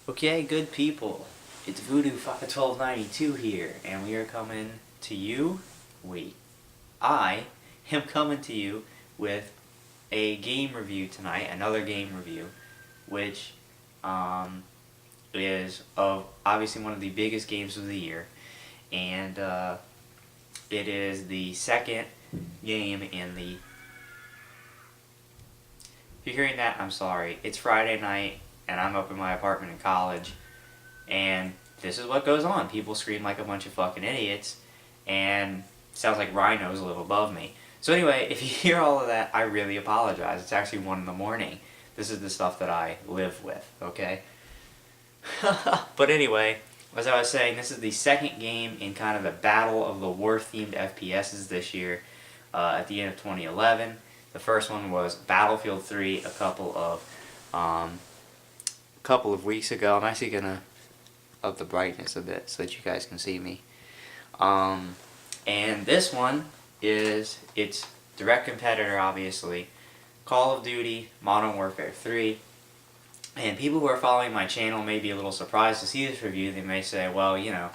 Okay, good people. It's Voodoo 1292 here, and we are coming to you. Wait, I am coming to you with a game review tonight, another game review, which is of obviously one of the biggest games of the year, and it is the second game in the. If you're hearing that, I'm sorry. It's Friday night, and I'm up in my apartment in college, and this is what goes on. People scream like a bunch of fucking idiots, and it sounds like rhinos live above me. So anyway, if you hear all of that, I really apologize. It's actually 1 in the morning. This is the stuff that I live with, okay? But anyway, as I was saying, this is the second game in kind of the battle of the war-themed FPSs this year at the end of 2011. The first one was Battlefield 3 a couple of weeks ago. I'm actually gonna up the brightness a bit so that you guys can see me. And this one is its direct competitor, obviously, Call of Duty Modern Warfare 3. And people who are following my channel may be a little surprised to see this review. They may say, well, you know,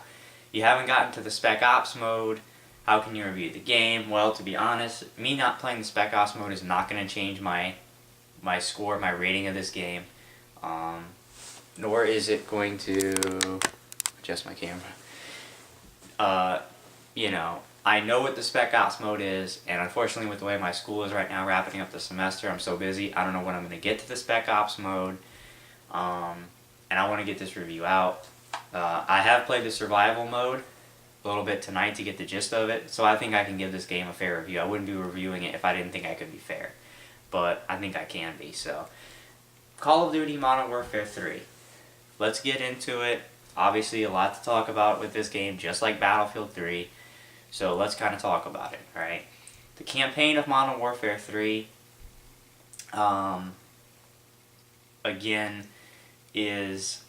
you haven't gotten to the Spec Ops mode. How can you review the game? Well, to be honest, me not playing the Spec Ops mode is not going to change my score, my rating of this game. Nor is it going to adjust my camera. You know, I know what the Spec Ops mode is, and unfortunately with the way my school is right now, wrapping up the semester, I'm so busy, I don't know when I'm going to get to the Spec Ops mode. And I want to get this review out. I have played the survival mode a little bit tonight to get the gist of it, so I think I can give this game a fair review. I wouldn't be reviewing it if I didn't think I could be fair, but I think I can be. So, Call of Duty Modern Warfare 3. Let's get into it. Obviously, a lot to talk about with this game, just like Battlefield 3. So let's kind of talk about it, alright? The campaign of Modern Warfare 3, again, is,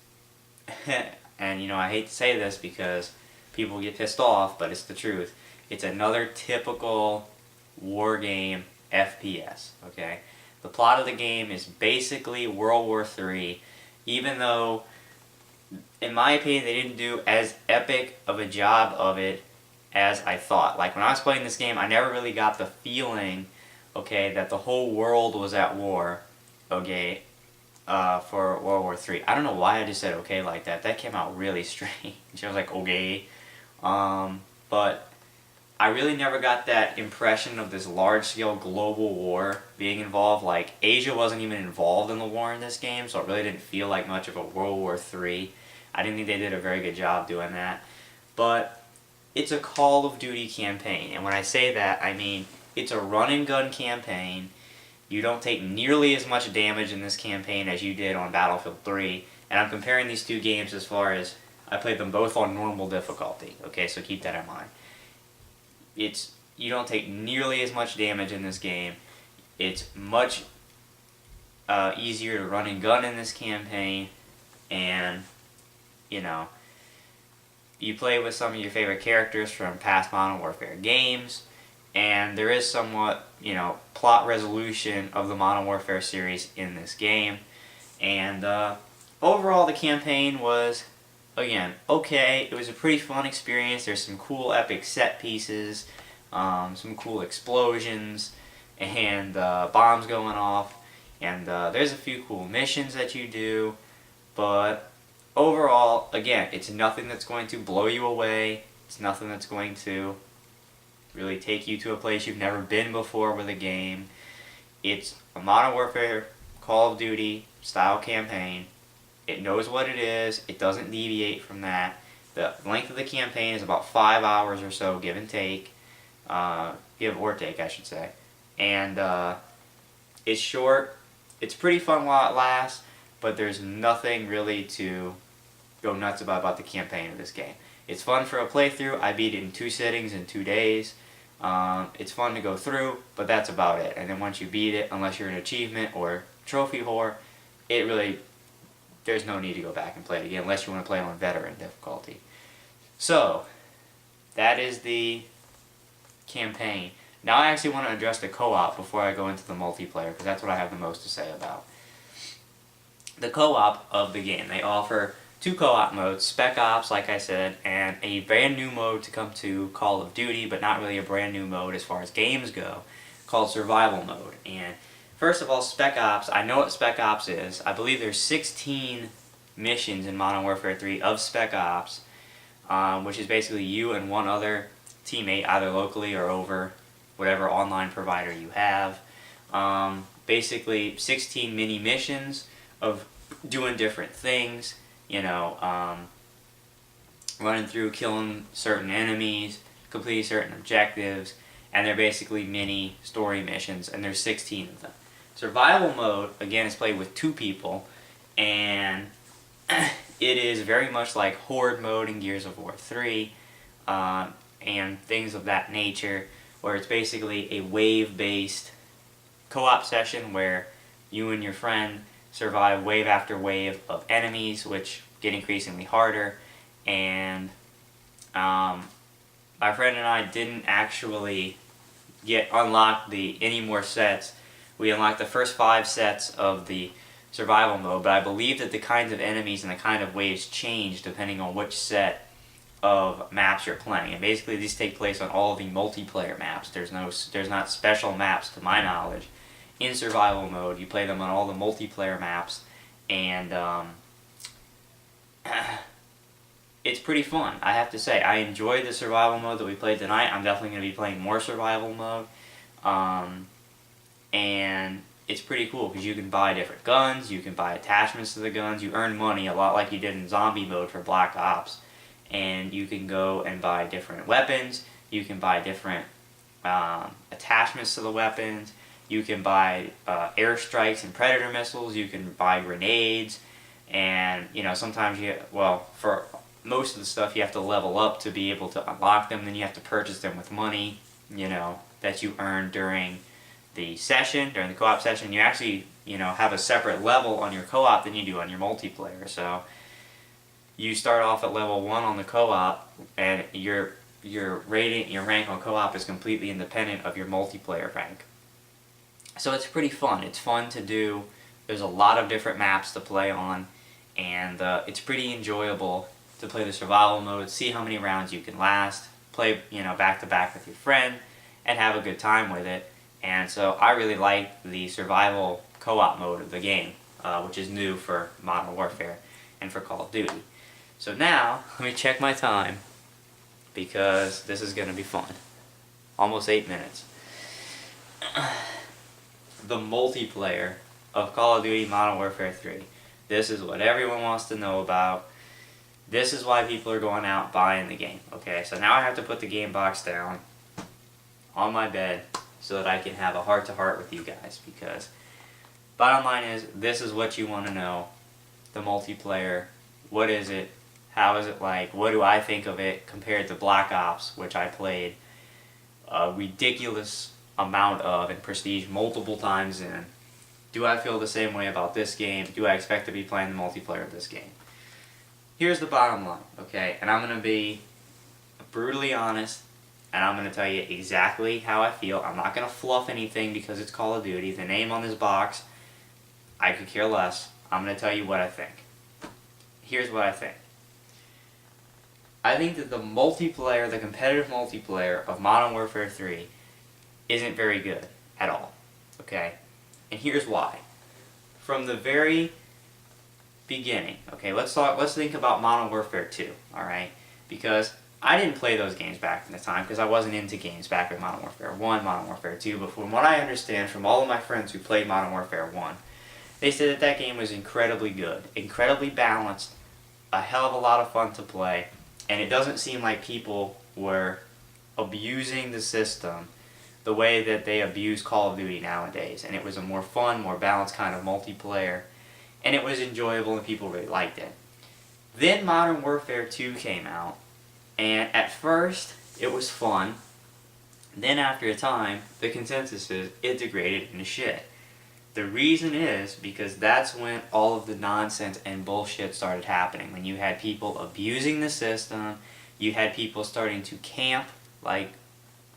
and you know, I hate to say this because people get pissed off, but it's the truth. It's another typical war game FPS, okay? The plot of the game is basically World War III, even though, in my opinion, they didn't do as epic of a job of it as I thought. Like, when I was playing this game, I never really got the feeling, okay, that the whole world was at war, okay, for World War III. I don't know why I just said okay like that. That came out really strange. I was like, okay. But I really never got that impression of this large-scale global war being involved. Like, Asia wasn't even involved in the war in this game, so it really didn't feel like much of a World War III. I didn't think they did a very good job doing that. But it's a Call of Duty campaign, and when I say that, I mean it's a run-and-gun campaign. You don't take nearly as much damage in this campaign as you did on Battlefield 3, and I'm comparing these two games as far as I played them both on normal difficulty, okay, so keep that in mind. You don't take nearly as much damage in this game. It's much easier to run and gun in this campaign, and, you know, you play with some of your favorite characters from past Modern Warfare games, and there is somewhat, you know, plot resolution of the Modern Warfare series in this game. And overall, the campaign was, again, okay. It was a pretty fun experience. There's some cool epic set pieces, some cool explosions, and bombs going off. And there's a few cool missions that you do, but overall, again, it's nothing that's going to blow you away. It's nothing that's going to really take you to a place you've never been before with a game. It's a Modern Warfare, Call of Duty style campaign. It knows what it is. It doesn't deviate from that. The length of the campaign is about 5 hours or so, give and take. Give or take, I should say. And it's short. It's pretty fun while it lasts, but there's nothing really to go nuts about the campaign of this game. It's fun for a playthrough. I beat it in 2 sittings in 2 days. It's fun to go through, but that's about it. And then once you beat it, unless you're an achievement or trophy whore, there's no need to go back and play it again unless you want to play it on veteran difficulty. So, that is the campaign. Now I actually want to address the co-op before I go into the multiplayer, because that's what I have the most to say about. the co-op of the game. They offer two co-op modes, Spec Ops, like I said, and a brand new mode to come to Call of Duty, but not really a brand new mode as far as games go, called Survival Mode. And first of all, Spec Ops, I know what Spec Ops is. I believe there's 16 missions in Modern Warfare 3 of Spec Ops, which is basically you and one other teammate, either locally or over whatever online provider you have. Basically 16 mini missions of doing different things, running through, killing certain enemies, completing certain objectives, and they're basically mini story missions, and there's 16 of them. Survival mode, again, is played with 2 people, and it is very much like Horde mode in Gears of War 3, and things of that nature, where it's basically a wave-based co-op session where you and your friend survive wave after wave of enemies, which get increasingly harder. And my friend and I didn't actually unlock any more sets. We unlocked the first 5 sets of the survival mode, but I believe that the kinds of enemies and the kind of waves change depending on which set of maps you're playing. And basically these take place on all the multiplayer maps. There's not special maps to my knowledge in survival mode. You play them on all the multiplayer maps, and it's pretty fun. I have to say, I enjoyed the survival mode that we played tonight. I'm definitely going to be playing more survival mode, and it's pretty cool because you can buy different guns, you can buy attachments to the guns, you earn money a lot like you did in zombie mode for Black Ops, and you can go and buy different weapons, you can buy different attachments to the weapons, you can buy airstrikes and predator missiles, you can buy grenades, and sometimes for most of the stuff you have to level up to be able to unlock them, then you have to purchase them with money, that you earn during the session, during the co-op session. You actually, have a separate level on your co-op than you do on your multiplayer. So you start off at level 1 on the co-op, and your rank on co-op is completely independent of your multiplayer rank. So it's pretty fun. It's fun to do. There's a lot of different maps to play on, and it's pretty enjoyable to play the survival mode, see how many rounds you can last, play back to back with your friend, and have a good time with it. And so I really like the survival co-op mode of the game, which is new for Modern Warfare and for Call of Duty. So now, let me check my time, because this is going to be fun. Almost 8 minutes. The multiplayer of Call of Duty Modern Warfare 3. This is what everyone wants to know about. This is why people are going out buying the game. Okay, so now I have to put the game box down on my bed so that I can have a heart-to-heart with you guys, because bottom line is, this is what you want to know. The multiplayer. What is it? How is it like? What do I think of it compared to Black Ops, which I played a ridiculous amount of in Prestige multiple times in? Do I feel the same way about this game? Do I expect to be playing the multiplayer of this game? Here's the bottom line, okay? And I'm going to be brutally honest, and I'm going to tell you exactly how I feel. I'm not going to fluff anything because it's Call of Duty. The name on this box, I could care less. I'm going to tell you what I think. Here's what I think. I think that the multiplayer, the competitive multiplayer of Modern Warfare 3 isn't very good at all, okay? And here's why. From the very beginning, okay, let's think about Modern Warfare 2, alright? Because I didn't play those games back in the time because I wasn't into games back in Modern Warfare 1, Modern Warfare 2, but from what I understand from all of my friends who played Modern Warfare 1, they said that that game was incredibly good, incredibly balanced, a hell of a lot of fun to play, and it doesn't seem like people were abusing the system the way that they abuse Call of Duty nowadays. And it was a more fun, more balanced kind of multiplayer, and it was enjoyable and people really liked it. Then Modern Warfare 2 came out, and at first it was fun. Then after a time, the consensus is it degraded into shit. The reason is because that's when all of the nonsense and bullshit started happening. When you had people abusing the system, you had people starting to camp like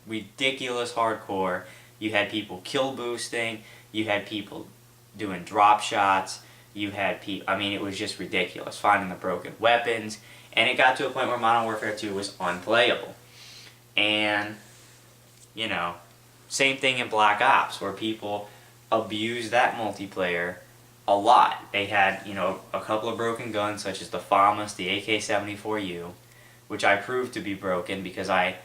ridiculous hardcore, you had people kill boosting, you had people doing drop shots, You had people, I mean, it was just ridiculous, finding the broken weapons, and it got to a point where Modern Warfare 2 was unplayable. And, you know, same thing in Black Ops, where people abused that multiplayer a lot. They had, you know, a couple of broken guns, such as the FAMAS, the AK-74U, which I proved to be broken because I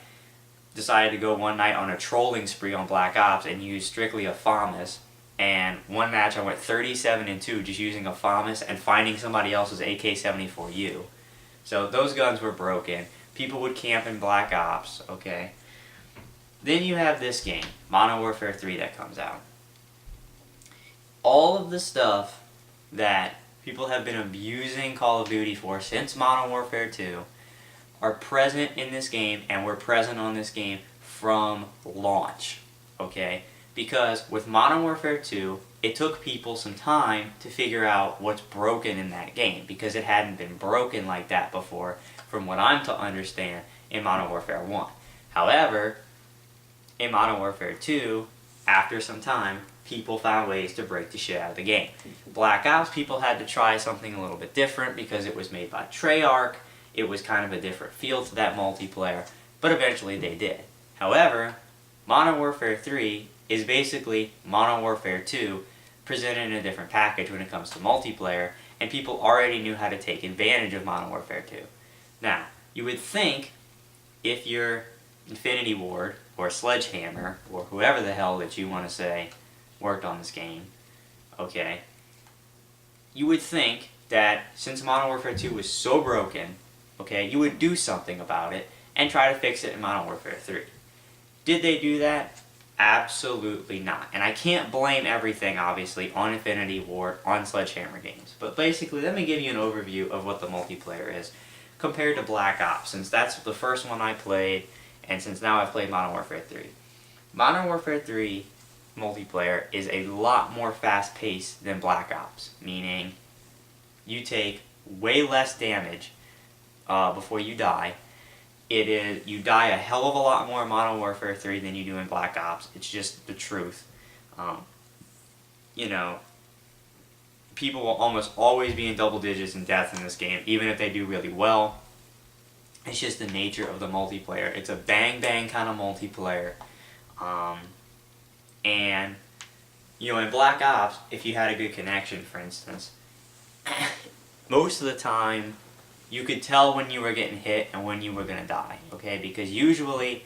decided to go one night on a trolling spree on Black Ops and use strictly a FAMAS. And one match I went 37-2 just using a FAMAS and finding somebody else's AK-74U. So those guns were broken. People would camp in Black Ops, okay? Then you have this game, Modern Warfare 3, that comes out. All of the stuff that people have been abusing Call of Duty for since Modern Warfare 2 are present in this game, and were present on this game from launch, okay? Because with Modern Warfare 2, it took people some time to figure out what's broken in that game, because it hadn't been broken like that before, from what I'm to understand, in Modern Warfare 1. However, in Modern Warfare 2, after some time, people found ways to break the shit out of the game. Black Ops, people had to try something a little bit different because it was made by Treyarch. It was kind of a different feel to that multiplayer, but eventually they did. However, Modern Warfare 3 is basically Modern Warfare 2 presented in a different package when it comes to multiplayer, and people already knew how to take advantage of Modern Warfare 2. Now, you would think if you're Infinity Ward or Sledgehammer or whoever the hell that you want to say worked on this game, okay, you would think that since Modern Warfare 2 was so broken, okay, you would do something about it and try to fix it in Modern Warfare 3. Did they do that? Absolutely not. And I can't blame everything, obviously, on Infinity Ward, on Sledgehammer games. But basically, let me give you an overview of what the multiplayer is compared to Black Ops, since that's the first one I played, and since now I've played Modern Warfare 3. Modern Warfare 3 multiplayer is a lot more fast-paced than Black Ops, meaning you take way less damage before you die. You die a hell of a lot more in Modern Warfare 3 than you do in Black Ops. It's just the truth. You know, people will almost always be in double digits in death in this game, even if they do really well. It's just the nature of the multiplayer. It's a bang-bang kind of multiplayer. And, you know, in Black Ops, if you had a good connection, for instance, most of the time, you could tell when you were getting hit and when you were going to die, okay? Because usually,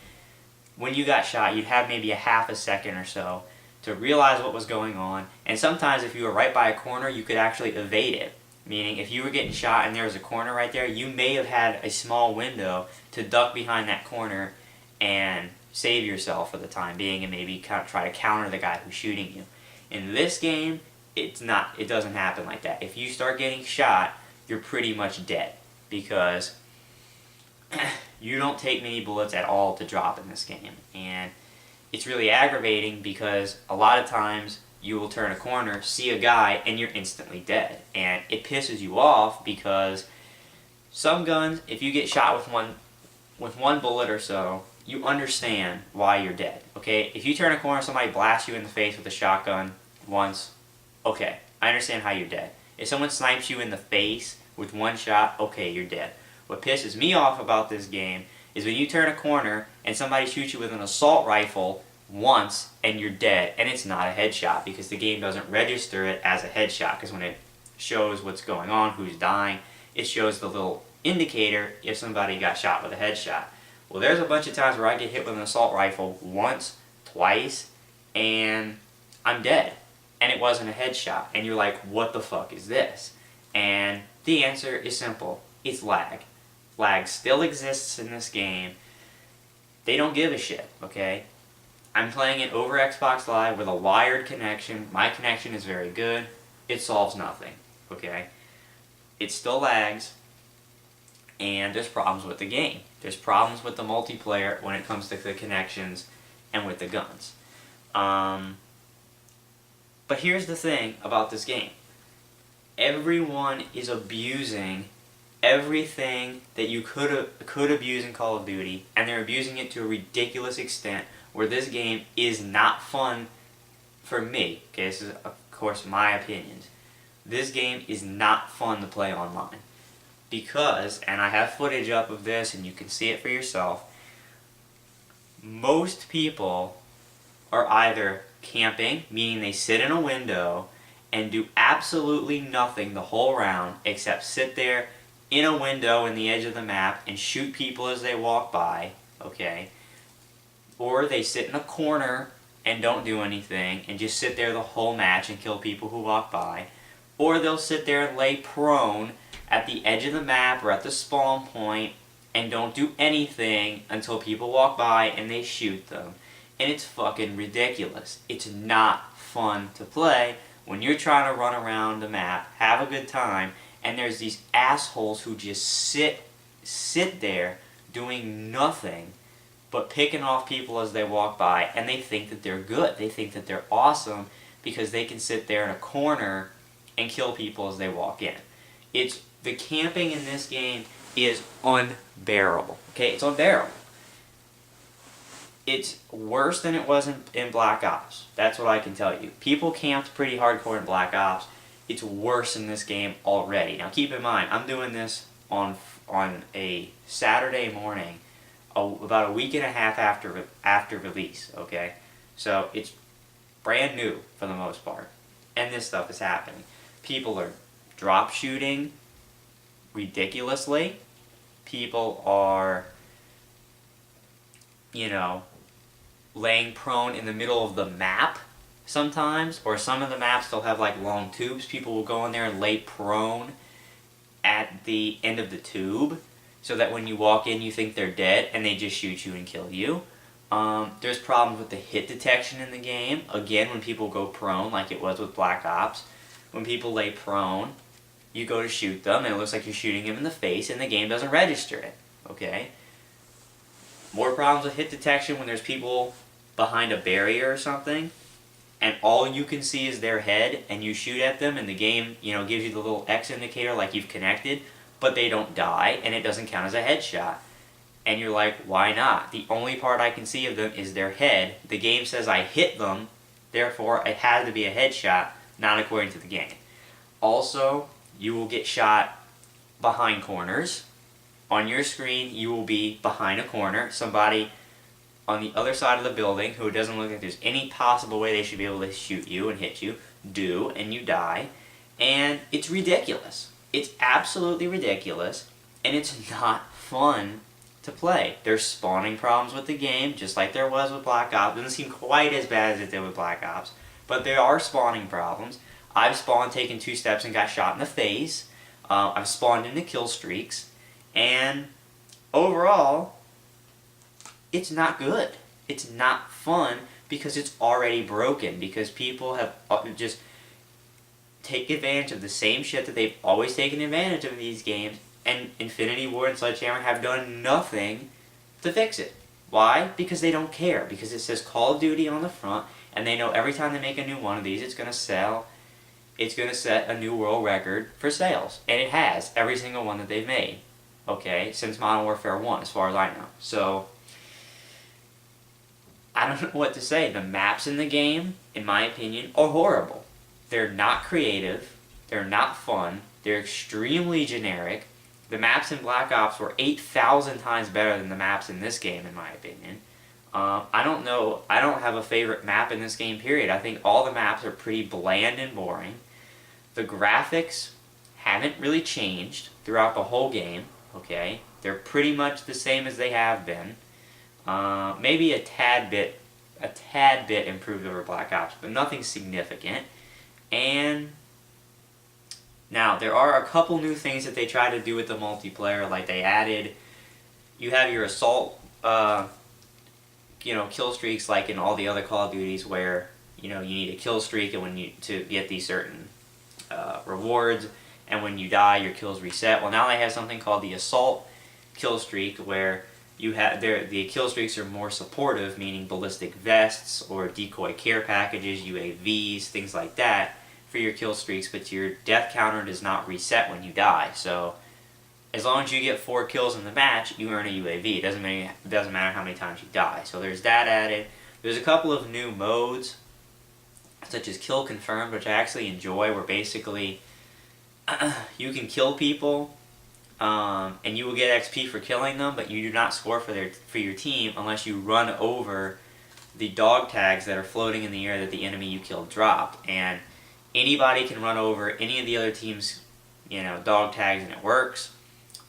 when you got shot, you'd have maybe a half a second or so to realize what was going on. And sometimes if you were right by a corner, you could actually evade it. Meaning, if you were getting shot and there was a corner right there, you may have had a small window to duck behind that corner and save yourself for the time being and maybe try to counter the guy who's shooting you. In this game, it doesn't happen like that. If you start getting shot, you're pretty much dead, because you don't take many bullets at all to drop in this game. And it's really aggravating because a lot of times you will turn a corner, see a guy, and you're instantly dead. And it pisses you off because some guns, if you get shot with one bullet or so, you understand why you're dead, okay? If you turn a corner, somebody blasts you in the face with a shotgun once, okay, I understand how you're dead. If someone snipes you in the face with one shot, okay, you're dead. What pisses me off about this game is when you turn a corner and somebody shoots you with an assault rifle once and you're dead, and it's not a headshot because the game doesn't register it as a headshot, because when it shows what's going on, who's dying, it shows the little indicator if somebody got shot with a headshot. Well, there's a bunch of times where I get hit with an assault rifle once, twice, and I'm dead. And it wasn't a headshot. And you're like, what the fuck is this? And the answer is simple. It's lag. Lag still exists in this game. They don't give a shit, okay? I'm playing it over Xbox Live with a wired connection. My connection is very good. It solves nothing, okay? It still lags. And there's problems with the game. There's problems with the multiplayer when it comes to the connections and with the guns. But here's the thing about this game. Everyone is abusing everything that you could abuse in Call of Duty, and they're abusing it to a ridiculous extent where this game is not fun for me. Okay, this is, of course, my opinions. this game is not fun to play online. Because, and I have footage up of this and you can see it for yourself, most people are either camping, meaning they sit in a window and do absolutely nothing the whole round except sit there in a window in the edge of the map and shoot people as they walk by, okay? Or they sit in a corner and don't do anything and just sit there the whole match and kill people who walk by. Or they'll sit there and lay prone at the edge of the map or at the spawn point and don't do anything until people walk by and they shoot them. And it's fucking ridiculous. It's not fun to play when you're trying to run around the map, have a good time, and there's these assholes who just sit there doing nothing but picking off people as they walk by, and they think that they're good. They think that they're awesome because they can sit there in a corner and kill people as they walk in. The camping in this game is unbearable. Okay, it's unbearable. It's worse than it was in Black Ops. That's what I can tell you. People camped pretty hardcore in Black Ops. It's worse in this game already. Now keep in mind, I'm doing this on a Saturday morning, about a week and a half after release, okay? So it's brand new for the most part. And this stuff is happening. People are drop shooting ridiculously. People are, laying prone in the middle of the map sometimes, or some of the maps they'll have like long tubes. People will go in there and lay prone at the end of the tube so that when you walk in you think they're dead and they just shoot you and kill you. There's problems with the hit detection in the game. Again, when people go prone, like it was with Black Ops, when people lay prone, you go to shoot them and it looks like you're shooting them in the face and the game doesn't register it, okay? More problems with hit detection when there's people behind a barrier or something and all you can see is their head and you shoot at them and the game, gives you the little X indicator like you've connected, but they don't die and it doesn't count as a headshot. And you're like, why not? The only part I can see of them is their head. The game says I hit them, therefore it had to be a headshot, not according to the game. Also, you will get shot behind corners. On your screen, you will be behind a corner. Somebody on the other side of the building who doesn't look like there's any possible way they should be able to shoot you and hit you, and you die. And it's ridiculous. It's absolutely ridiculous, and it's not fun to play. There's spawning problems with the game, just like there was with Black Ops. It doesn't seem quite as bad as it did with Black Ops, but there are spawning problems. I've spawned, taken 2 steps, and got shot in the face. I've spawned into kill streaks. And overall, it's not good. It's not fun because it's already broken. Because people have just take advantage of the same shit that they've always taken advantage of in these games. And Infinity Ward and Sledgehammer have done nothing to fix it. Why? Because they don't care. Because it says Call of Duty on the front. And they know every time they make a new one of these, it's going to sell. It's going to set a new world record for sales. And it has. Every single one that they've made. Okay, since Modern Warfare 1, as far as I know. So, I don't know what to say. The maps in the game, in my opinion, are horrible. They're not creative. They're not fun. They're extremely generic. The maps in Black Ops were 8,000 times better than the maps in this game, in my opinion. I don't know. I don't have a favorite map in this game, period. I think all the maps are pretty bland and boring. The graphics haven't really changed throughout the whole game. Okay, they're pretty much the same as they have been. Maybe a tad bit improved over Black Ops, but nothing significant. And now there are a couple new things that they try to do with the multiplayer. Like they added, you have your assault, kill streaks like in all the other Call of Duties, where you need a kill streak and to get these certain rewards. And when you die, your kills reset. Well, now they have something called the Assault Kill Streak, where the kill streaks are more supportive, meaning ballistic vests or decoy care packages, UAVs, things like that for your kill streaks, but your death counter does not reset when you die. So as long as you get 4 kills in the match, you earn a UAV. It doesn't matter how many times you die. So there's that added. There's a couple of new modes, such as Kill Confirmed, which I actually enjoy, where basically you can kill people, and you will get XP for killing them, but you do not score for your team unless you run over the dog tags that are floating in the air that the enemy you killed dropped. And anybody can run over any of the other team's, dog tags, and it works.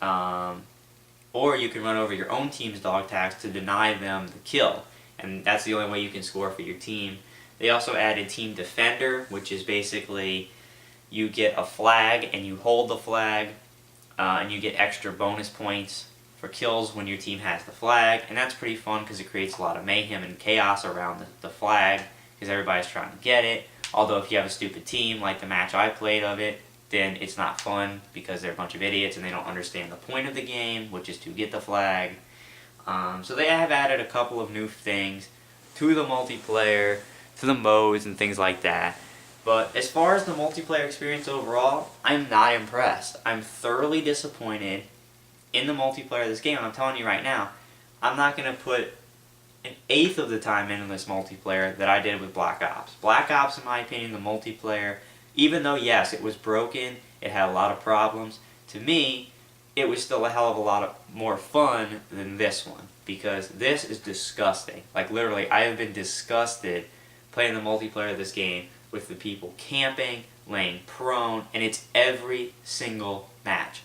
Or you can run over your own team's dog tags to deny them the kill, and that's the only way you can score for your team. They also added Team Defender, which is basically you get a flag and you hold the flag, and you get extra bonus points for kills when your team has the flag, and that's pretty fun because it creates a lot of mayhem and chaos around the flag because everybody's trying to get it. Although if you have a stupid team like the match I played of it, then it's not fun because they're a bunch of idiots and they don't understand the point of the game, which is to get the flag. So they have added a couple of new things to the multiplayer, to the modes and things like that. But as far as the multiplayer experience overall, I'm not impressed. I'm thoroughly disappointed in the multiplayer of this game. I'm telling you right now, I'm not going to put an eighth of the time into this multiplayer that I did with Black Ops. Black Ops, in my opinion, the multiplayer, even though, yes, it was broken, it had a lot of problems, to me, it was still a hell of a lot more fun than this one. Because this is disgusting. Like, literally, I have been disgusted playing the multiplayer of this game with the people camping, laying prone, and it's every single match.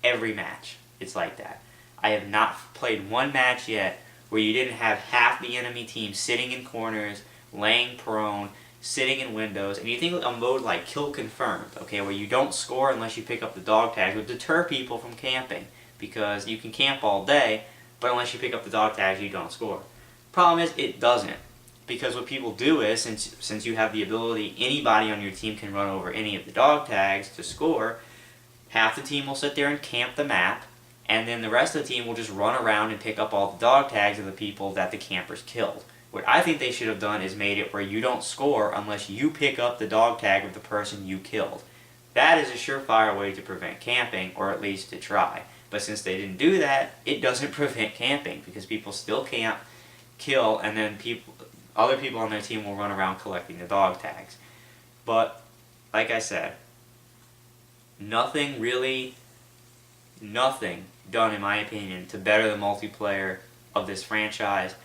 Every match. It's like that. I have not played one match yet where you didn't have half the enemy team sitting in corners, laying prone, sitting in windows, and you think a mode like Kill Confirmed, okay, where you don't score unless you pick up the dog tags, would deter people from camping, because you can camp all day, but unless you pick up the dog tags, you don't score. Problem is, it doesn't, because what people do is, since you have the ability, anybody on your team can run over any of the dog tags to score, half the team will sit there and camp the map, and then the rest of the team will just run around and pick up all the dog tags of the people that the campers killed. What I think they should have done is made it where you don't score unless you pick up the dog tag of the person you killed. That is a surefire way to prevent camping, or at least to try. But since they didn't do that, it doesn't prevent camping, because people still camp, kill, and then other people on their team will run around collecting the dog tags. But, like I said, nothing done, in my opinion, to better the multiplayer of this franchise.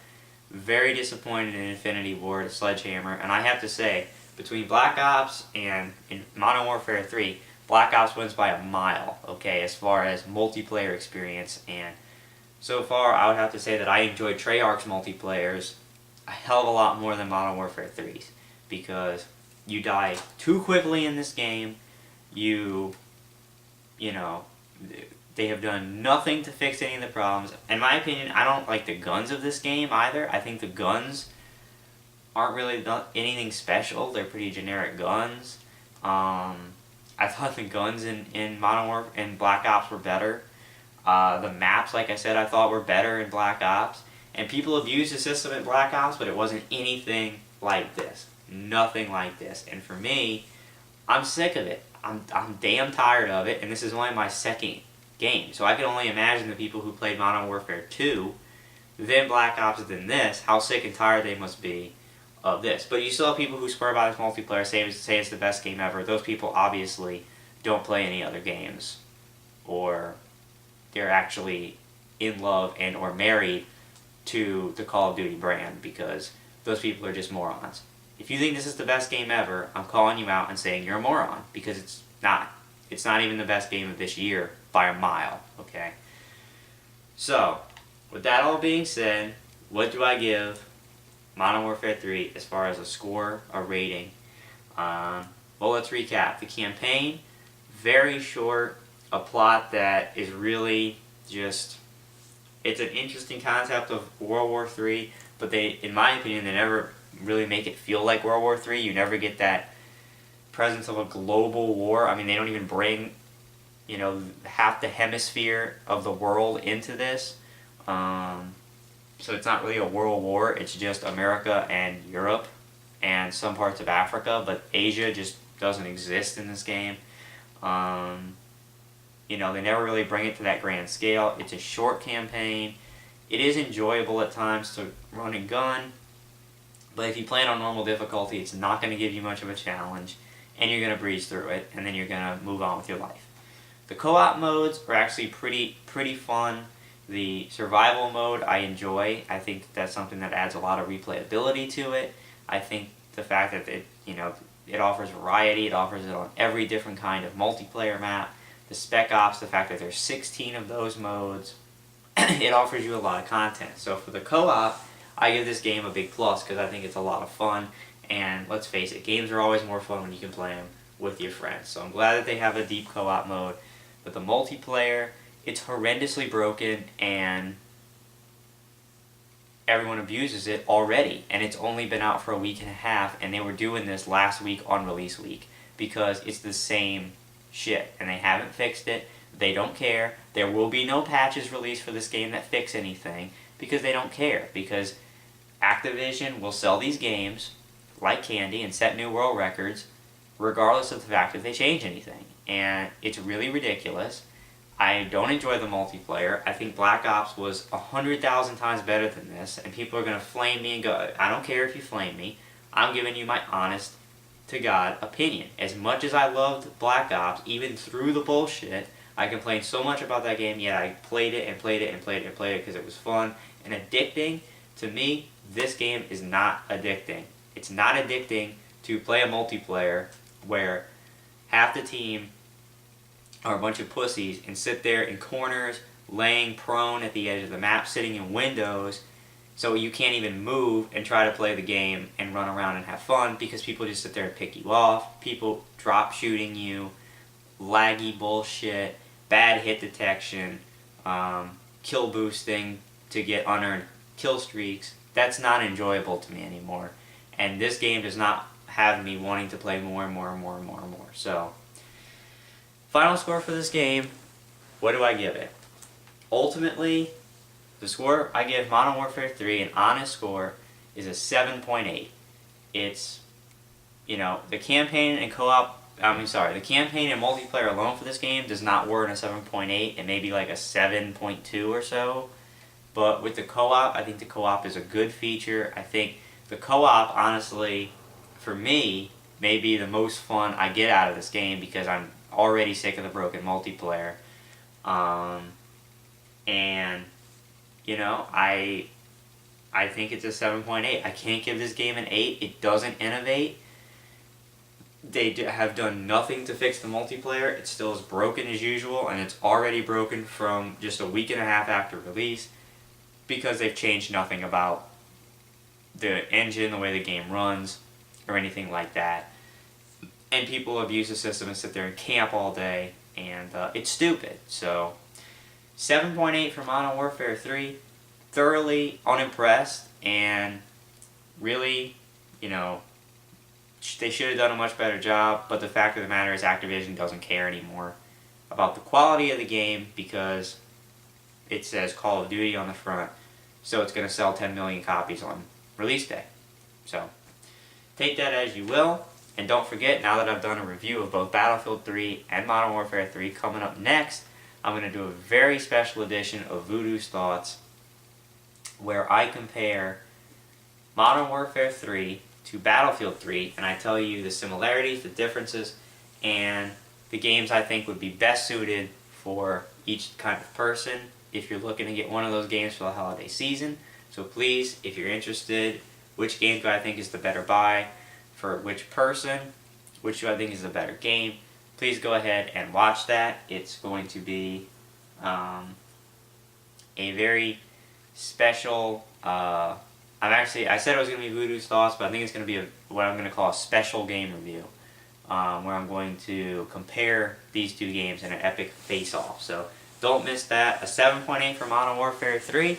Very disappointed in Infinity Ward, Sledgehammer, and I have to say, between Black Ops and in Modern Warfare 3, Black Ops wins by a mile, okay, as far as multiplayer experience, and so far I would have to say that I enjoyed Treyarch's multiplayers a hell of a lot more than Modern Warfare 3's, because you die too quickly in this game, they have done nothing to fix any of the problems. In my opinion, I don't like the guns of this game either. I think the guns aren't really anything special. They're pretty generic guns. I thought the guns in Modern Warfare and Black Ops were better. The maps, like I said, I thought were better in Black Ops. And people have used the system in Black Ops, but it wasn't anything like this. Nothing like this. And for me, I'm sick of it. I'm damn tired of it, and this is only my second game. So I can only imagine the people who played Modern Warfare 2, then Black Ops, then this, how sick and tired they must be of this. But you still have people who swear by this multiplayer, say it's the best game ever. Those people obviously don't play any other games, or they're actually in love and or married to the Call of Duty brand, because those people are just morons. If you think this is the best game ever, I'm calling you out and saying you're a moron, because it's not. It's not even the best game of this year by a mile, okay? So, with that all being said, what do I give Modern Warfare 3 as far as a score, a rating? Well, let's recap. The campaign, very short, a plot that is really just, it's an interesting concept of World War III, but they, in my opinion, they never really make it feel like World War III. You never get that presence of a global war. I mean, they don't even bring, half the hemisphere of the world into this. So it's not really a world war. It's just America and Europe and some parts of Africa, but Asia just doesn't exist in this game. They never really bring it to that grand scale. It's a short campaign. It is enjoyable at times to run and gun, but if you play it on normal difficulty, it's not going to give you much of a challenge. and you're going to breeze through it, and then you're going to move on with your life. The co-op modes are actually pretty fun. The survival mode I enjoy. I think that's something that adds a lot of replayability to it. I think the fact that it offers variety, it offers it on every different kind of multiplayer map. The Spec Ops, the fact that there's 16 of those modes, it offers you a lot of content. So for the co-op, I give this game a big plus because I think it's a lot of fun. And let's face it, games are always more fun when you can play them with your friends. So I'm glad that they have a deep co-op mode. But the multiplayer, it's horrendously broken, and everyone abuses it already. And it's only been out for a week and a half, and they were doing this last week on release week because it's the same shit, and they haven't fixed it. They don't care. There will be no patches released for this game that fix anything because they don't care. Because Activision will sell these games like candy and set new world records regardless of the fact that they change anything. And it's really ridiculous. I don't enjoy the multiplayer. I think Black Ops was 100,000 times better than this, and people are going to flame me and go, I don't care if you flame me. I'm giving you my honest to God opinion. As much as I loved Black Ops, even through the bullshit, I complained so much about that game, yet I played it and played it and played it and played it because it was fun and addicting. To me, this game is not addicting. It's not addicting to play a multiplayer where half the team are a bunch of pussies and sit there in corners, laying prone at the edge of the map, sitting in windows, so you can't even move and try to play the game and run around and have fun because people just sit there and pick you off, people drop shooting you, laggy bullshit, bad hit detection, kill boosting to get unearned kill streaks. That's not enjoyable to me anymore. And this game does not have me wanting to play more and more and more and more and more. So, final score for this game, what do I give it? Ultimately, the score I give Modern Warfare 3, an honest score, is a 7.8. It's, the campaign and the campaign and multiplayer alone for this game does not warrant a 7.8. It may be like a 7.2 or so. But with the co-op, I think the co-op is a good feature. I think the co-op, honestly, for me, may be the most fun I get out of this game because I'm already sick of the broken multiplayer. And, I think it's a 7.8. I can't give this game an 8. It doesn't innovate. They have done nothing to fix the multiplayer. It's still as broken as usual, and it's already broken from just a week and a half after release because they've changed nothing about the engine, the way the game runs, or anything like that. And people abuse the system and sit there and camp all day, and it's stupid. So, 7.8 for Modern Warfare 3. Thoroughly unimpressed, and really, they should have done a much better job, but the fact of the matter is Activision doesn't care anymore about the quality of the game because it says Call of Duty on the front, so it's going to sell 10 million copies on release day. So, take that as you will, and don't forget, now that I've done a review of both Battlefield 3 and Modern Warfare 3, coming up next, I'm going to do a very special edition of Voodoo's Thoughts, where I compare Modern Warfare 3 to Battlefield 3, and I tell you the similarities, the differences, and the games I think would be best suited for each kind of person if you're looking to get one of those games for the holiday season. So please, if you're interested, which game do I think is the better buy for which person, which do I think is the better game, please go ahead and watch that. It's going to be a very special, I said it was going to be Voodoo's Thoughts, but I think it's going to be what I'm going to call a special game review, where I'm going to compare these two games in an epic face-off. So don't miss that. A 7.8 for Modern Warfare 3.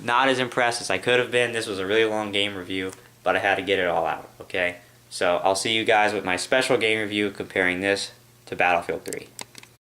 Not as impressed as I could have been. This was a really long game review, but I had to get it all out, okay? So I'll see you guys with my special game review comparing this to Battlefield 3.